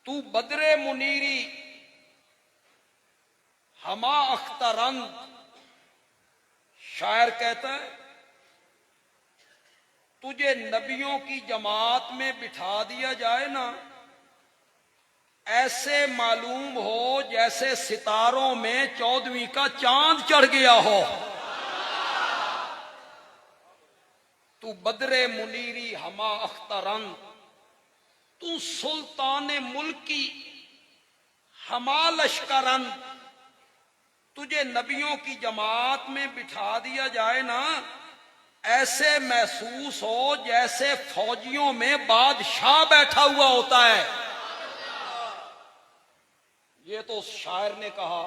तू बदरे मुनीरी हमा अख्तरंग। शायर कहता है तुझे नबियों की जमात में बिठा दिया जाए ना, ऐसे मालूम हो जैसे सितारों में 14वीं का चांद चढ़ गया हो। तू बदरे मुनीरी हमा अख्तरंग, तू सुल्तान मुल्की हमा लश्करंग। तुझे नबियों की जमात में बिठा दिया जाए ना, ऐसे महसूस हो जैसे फौजियों में बादशाह बैठा हुआ होता है। ये तो शायर ने कहा।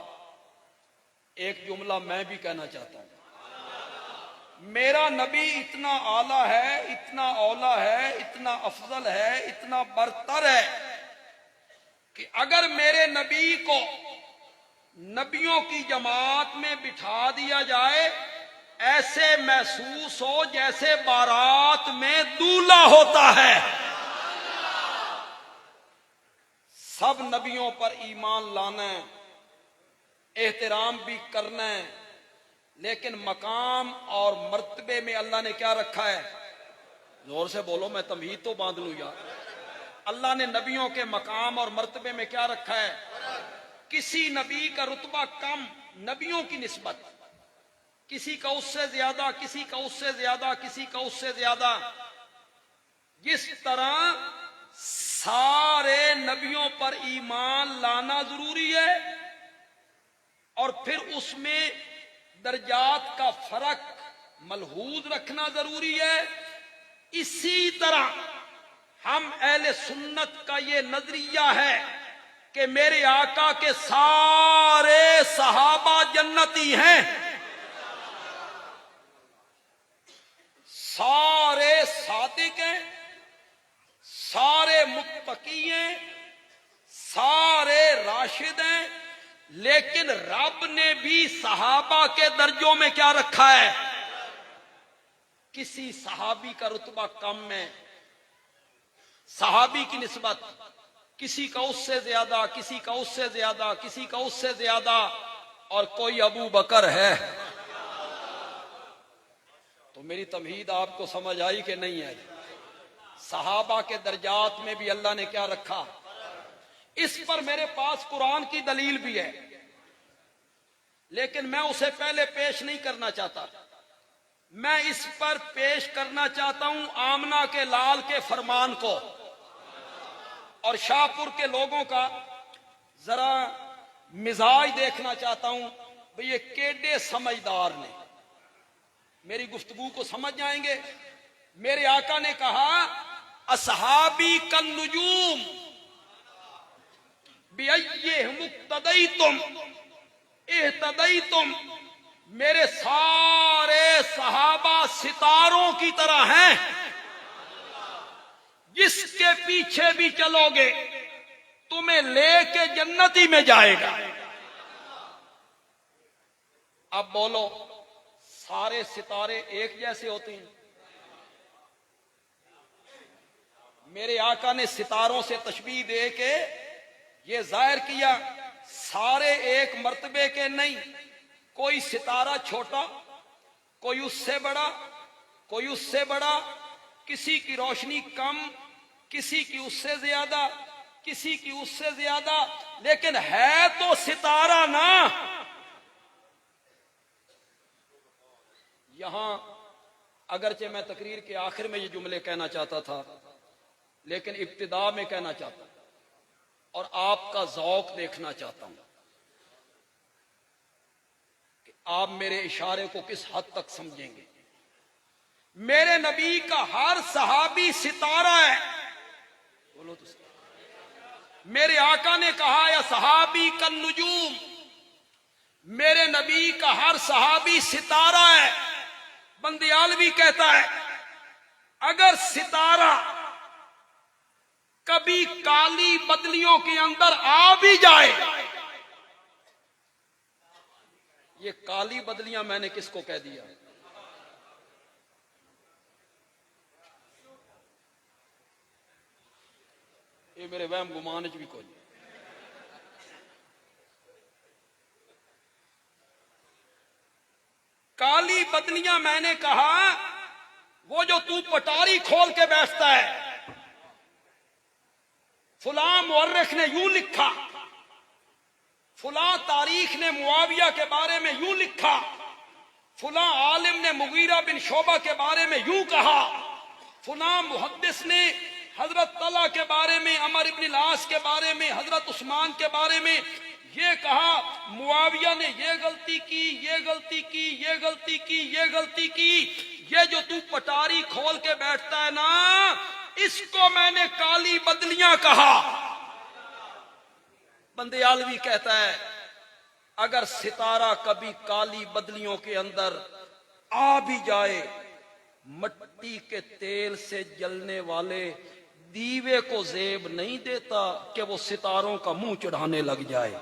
एक जुमला मैं भी कहना चाहता हूं। मेरा नबी इतना आला है, इतना औला है, इतना अफजल है, इतना बरतर है कि अगर मेरे नबी को नबियों की जमात में बिठा दिया जाए, ऐसे महसूस हो जैसे बारात में दूल्हा होता है। सब नबियों पर ईमान लाना है, एहतराम भी करना है, लेकिन मकाम और मर्तबे में अल्लाह ने क्या रखा है? जोर से बोलो, मैं तमहीद तो बांध लूं यार। अल्लाह ने नबियों के मकाम और मर्तबे में क्या रखा है? किसी नबी का रुतबा कम नबियों की निस्बत, किसी का उससे ज्यादा, किसी का उससे ज्यादा, किसी का उससे ज्यादा। जिस तरह सारे नबियों पर ईमान लाना जरूरी है और फिर उसमें दर्जात का फर्क मलहूज रखना जरूरी है, इसी तरह हम अहले सुन्नत का ये नजरिया है कि मेरे आका के सारे सहाबा जन्नती हैं, सारे सादिक हैं, सारे मुत्तकी हैं, सारे राशिद हैं, लेकिन रब ने भी सहाबा के दर्जों में क्या रखा है? किसी सहाबी का रुतबा कम है, सहाबी की निस्बत किसी का उससे ज्यादा, किसी का उससे ज्यादा, किसी का उससे ज्यादा, और कोई अबू बकर है। तो मेरी तमहीद आपको समझ आई कि नहीं है? सहाबा के दर्जात में भी अल्लाह ने क्या रखा? इस पर मेरे पास कुरान की दलील भी है, लेकिन मैं उसे पहले पेश नहीं करना चाहता। मैं इस पर पेश करना चाहता हूं आमना के लाल के फरमान को, और शाहपुर के लोगों का जरा मिजाज देखना चाहता हूं। भाई ये केडे समझदार ने, मेरी गुफ्तगू को समझ जाएंगे। मेरे आका ने कहा असहाबी कन नुजूम बिअय्ये मुक्तदई तुम एहतदई तुम। मेरे सारे सहाबा सितारों की तरह हैं, जिसके पीछे भी चलोगे तुम्हें लेके जन्नती में जाएगा। अब बोलो, सारे सितारे एक जैसे होते हैं? मेरे आका ने सितारों से तशबीह दे के ये जाहिर किया सारे एक मर्तबे के नहीं, कोई सितारा छोटा, कोई उससे बड़ा, कोई उससे बड़ा, किसी की रोशनी कम, किसी की उससे ज्यादा, किसी की उससे ज्यादा, लेकिन है तो सितारा ना। यहां अगरचे मैं तकरीर के आखिर में ये जुमले कहना चाहता था, लेकिन इब्तिदा में कहना चाहता हूं और आपका ज़ौक देखना चाहता हूं कि आप मेरे इशारे को किस हद तक समझेंगे। मेरे नबी का हर सहाबी सितारा है। बोलो तो। मेरे आका ने कहा या सहाबी कन नुजूम, मेरे नबी का हर सहाबी सितारा है। बंदियालवी कहता है अगर सितारा कभी काली बदलियों के अंदर आ भी जाए, ये काली बदलियां मैंने किसको कह दिया? ये मेरे वहम गुमान च भी कोई। काली बदलियां मैंने कहा वो जो तू पटारी खोल के बैठता है। फुला मुअर्रिख ने यूं लिखा, फुला तारीख ने मुआविया के बारे में यूं लिखा, फुला आलिम ने मुगीरा बिन शोबा के बारे में यूं कहा, फुला मुहद्दिस ने हजरत तला के बारे में, अमर इब्न लास के बारे में, हजरत उस्मान के बारे में ये कहा, मुआविया ने ये गलती की, ये गलती की, ये गलती की, ये गलती की। ये जो तू पटारी खोल के बैठता है ना, इसको मैंने काली बदलियां कहा। बंदयालवी कहता है अगर सितारा कभी काली बदलियों के अंदर आ भी जाए, मट्टी के तेल से जलने वाले दीवे को जेब नहीं देता कि वो सितारों का मुंह चढ़ाने लग जाए।